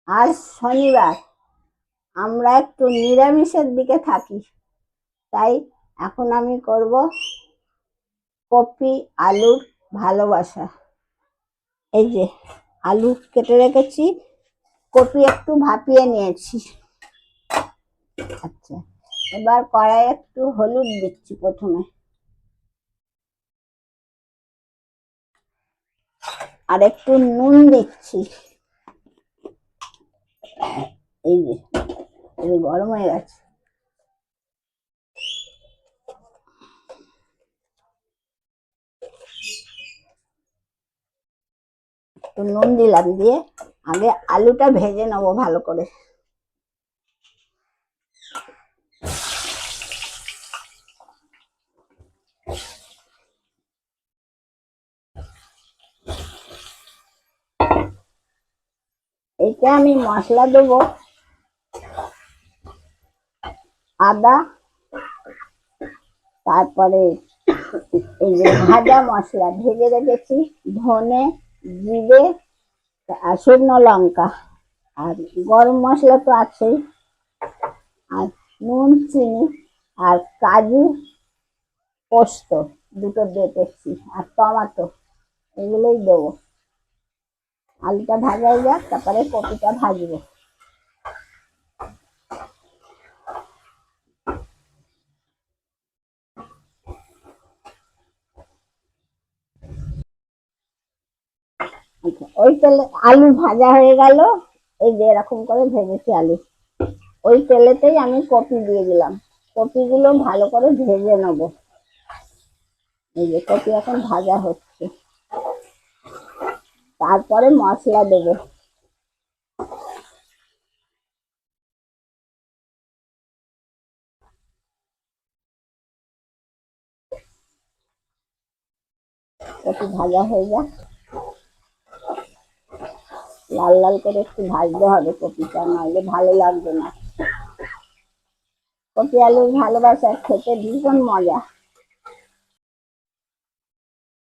আজ শনিবার, আমরা একটু নিরামিষের দিকে থাকি, তাই এখন আমি করব কপি আলুর ভালোবাসা। এই যে আলু কেটে রেখেছি, কপি একটু ভাপিয়ে নিয়েছি। আচ্ছা, এবার কড়াই একটু হলুদ দিচ্ছি প্রথমে, আর একটু নুন দিচ্ছি। এই যে গরম হয়ে গেছে। একটু নুন দিলাম, দিয়ে আগে আলুটা ভেজে নেবো ভালো করে। এইটা আমি মশলা দেবো, আদা, তারপরে এই যে ভাজা মশলা ভেজে রেখেছি, ধনে, জিরে আর শুকনো লঙ্কা, আর গরম মশলা তো আছেই, আর নুন, চিনি, আর কাজু, পোস্ত দুটো বেটেছি, আর টমেটো, এগুলোই দেবো। আলুটা ভাজা হয়ে যাক, তারপরে কপিটা ভাজবো। আচ্ছা, ওই তেলে আলু ভাজা হয়ে গেল। এই যে এরকম করে ভেজেছি আলু, ওই তেলেতেই আমি কপি দিয়ে দিলাম। কপিগুলো ভালো করে ভেজে নেবো। এই যে কপি এখন ভাজা হচ্ছে, তারপরে মশলা দেবো। কপি ভাজা হয়ে যাক, লাল লাল করে একটু ভাজতে হবে কপিটা, নাহলে ভালো লাগবে না। কপি আলুর ভালোবাসা, খেতে ভীষণ মজা।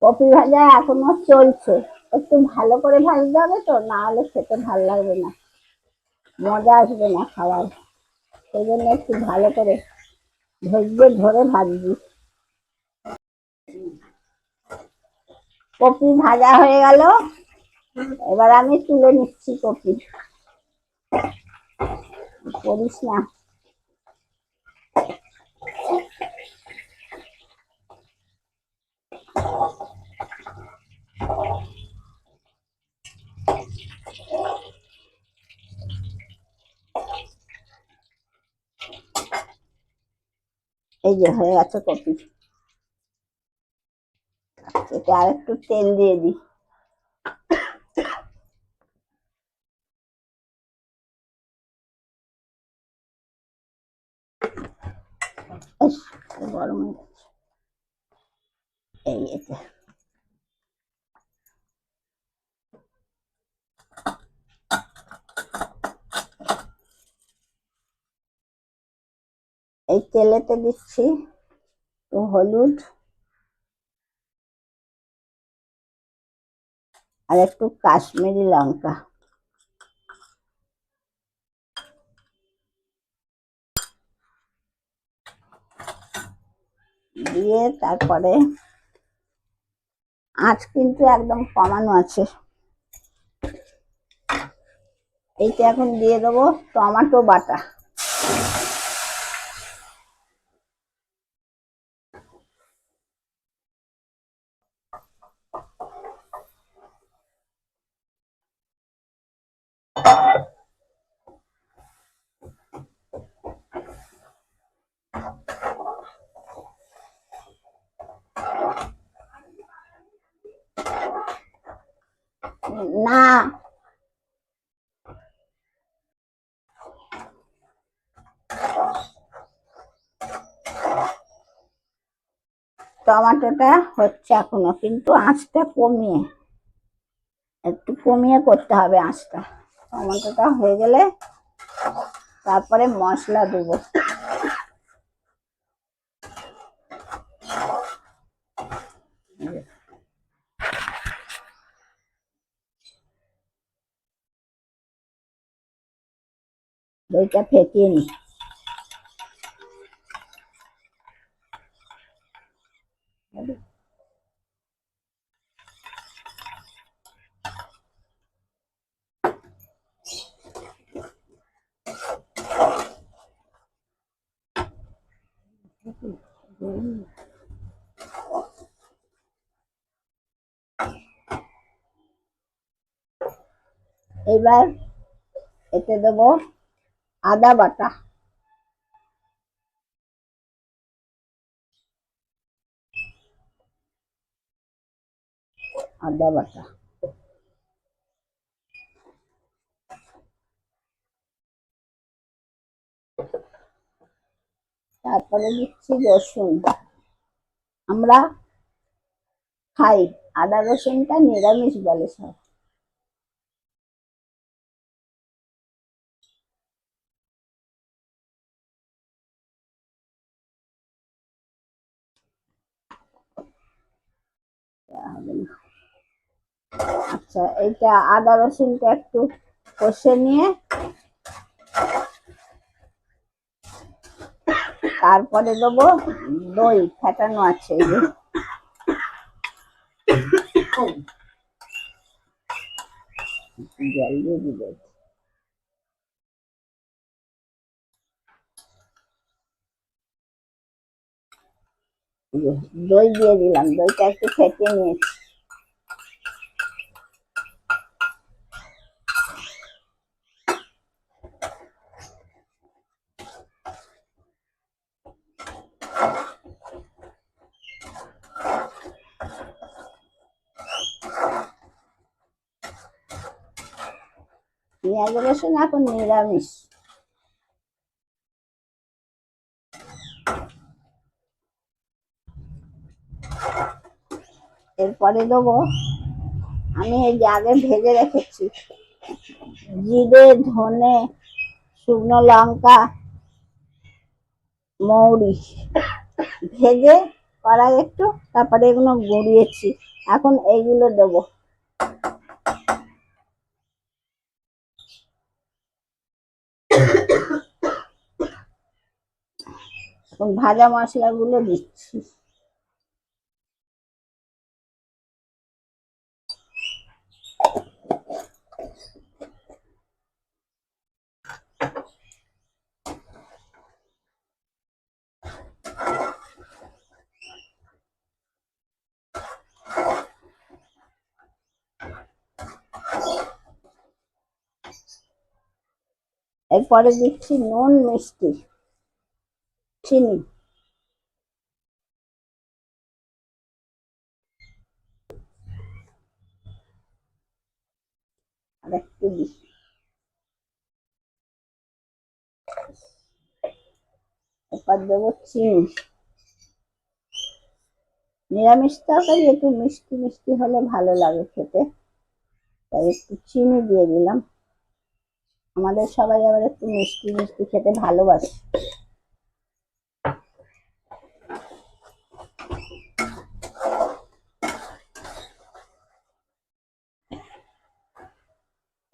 কপি ভাজা এখনো চলছে, একটু ভালো করে ভাজতে হবে তো, না হলে খেতে ভালো লাগবে না, মজা আসবে না খাওয়ার। সেই জন্য একটু ভালো করে ধৈর্য ধরে ভাজবি। কপি ভাজা হয়ে গেল, এবার আমি তুলে নিচ্ছি কপি। করিস না। এই যে হয়ে গেছে কপি, এটা আর একটু তেল দিয়ে দিই। গরম হয়ে গেছে। এই এটা এই তেলেতে দিচ্ছি তো হলুদ, আর একটু কাশ্মীরি লঙ্কা, দিয়ে তারপরে আঁচ কিন্তু একদম কমানো আছে। এইটা এখন দিয়ে দেবো টমেটো বাটা। না, টমেটোটা হচ্ছে এখনো, কিন্তু আঁচটা কমিয়ে, একটু কমিয়ে করতে হবে আঁচটা। টমেটোটা হয়ে গেলে তারপরে মশলা দেবো। দইটা ফেটিয়ে নি। এবার এতে দেবো আদা বাটা, আদা বাটা, তারপরে দিচ্ছি রসুন। আমরা খাই আদা রসুনটা নিরামিষ বলে সব। আচ্ছা, এটা আদা রসুনটা একটু কষে নিয়ে তারপরে দেবো দই ফেটানো আছে, এই যে জল দিয়ে দিবে। দই দিয়ে দিলাম, দইটা একটু ফেটে নিয়েছি। পেঁয়াজ রসুন এখন নিরামিষ। এরপরে দেবো আমি এই যে আগে ভেজে রেখেছি জিরে, ধনে, শুকনো লঙ্কা, মৌরি, ভেজে কড়াই একটু, তারপরে এগুলো গুঁড়িয়েছি, এখন এইগুলো দেবো। এখন ভাজা মশলাগুলো দিচ্ছি। এরপরে দিচ্ছি নুন, মিষ্টি, চিনি, আর একটু দিই। এরপর দেবো চিনি। নিরামিষ তরকারি একটু মিষ্টি মিষ্টি হলে ভালো লাগে খেতে, তাই একটু চিনি দিয়ে দিলাম। আমাদের সবাই আবার একটু মিষ্টি মিষ্টি খেতে ভালোবাসে।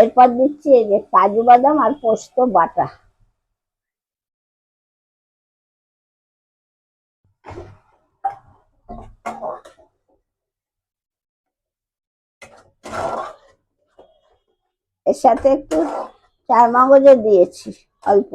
এরপর দিচ্ছি এই যে কাজু বাদাম আর পোস্ত বাটা। এর সাথে একটু চার মগজও দিয়েছি অল্প।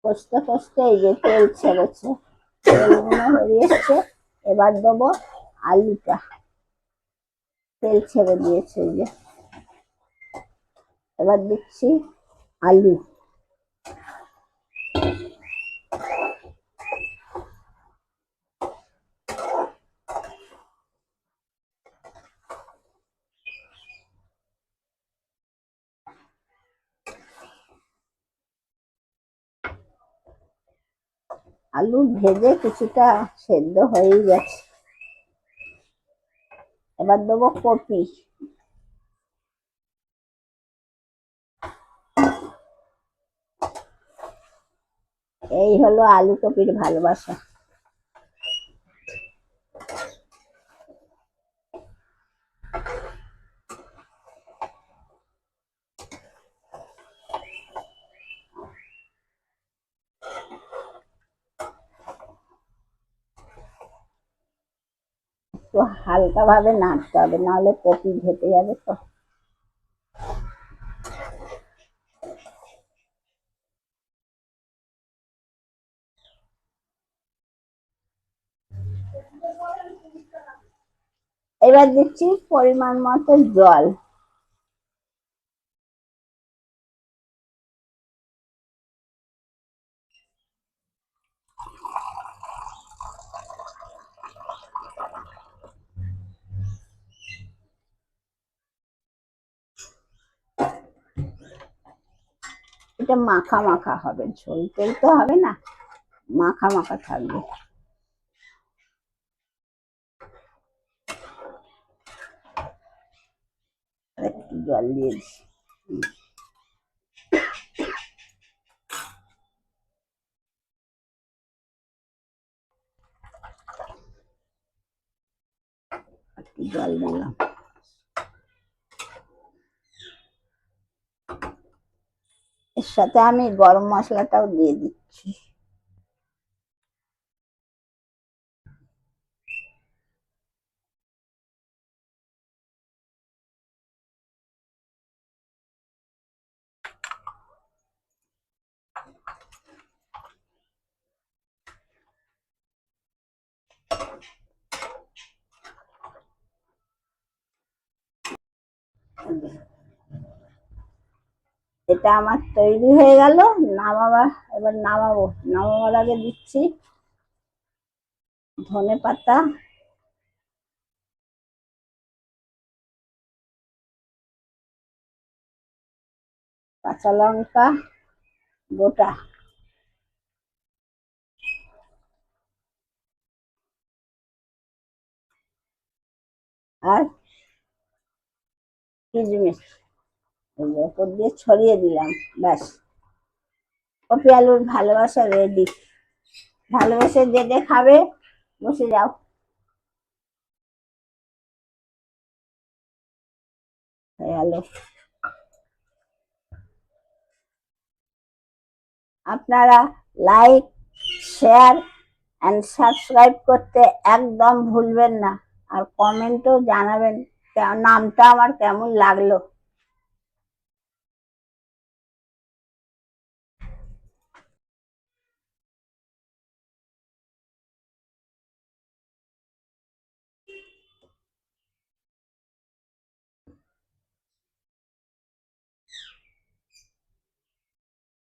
কষতে কষতে এই যে তেল ছেড়েছে, তেলগুলো হয়ে এসছে। এবার দেবো আলুটা, তেল ছেড়ে দিয়েছে এই যে। এবার দিচ্ছি আলু। আলু ভেজে কিছুটা সেদ্ধ হয়ে গেছে, এবার দেবো কপি। এই হলো আলু কপির ভালোবাসা। একটু হালকা ভাবে নাড়তে হবে, নাহলে কপি ঘেটে যাবে তো। এবার দিচ্ছি পরিমাণ মতো জল। এটা মাখা মাখা হবে, ঝোল টোল তো হবে না, মাখা মাখা থাকবে। একটু জল দিয়ে দিচ্ছি। একটু জল দিলাম। এর সাথে আমি গরম মশলাটাও দিয়ে দিচ্ছি। এটা আমার তৈরি হয়ে গেল। এবার নামাবার আগে দিচ্ছি ধনে পাতা, কাঁচা লঙ্কা গোটা, আর কিশমিশ ওপর দিয়ে ছড়িয়ে দিলাম। ব্যাস, কপি আলুর ভালোবাসা রেডি। ভালোবেসে যে খাবে বসে যাও। হয়ে গেল। আপনারা লাইক, শেয়ার অ্যান্ড সাবস্ক্রাইব করতে একদম ভুলবেন না। আর কমেন্টও জানাবেন নামটা আমার কেমন লাগলো।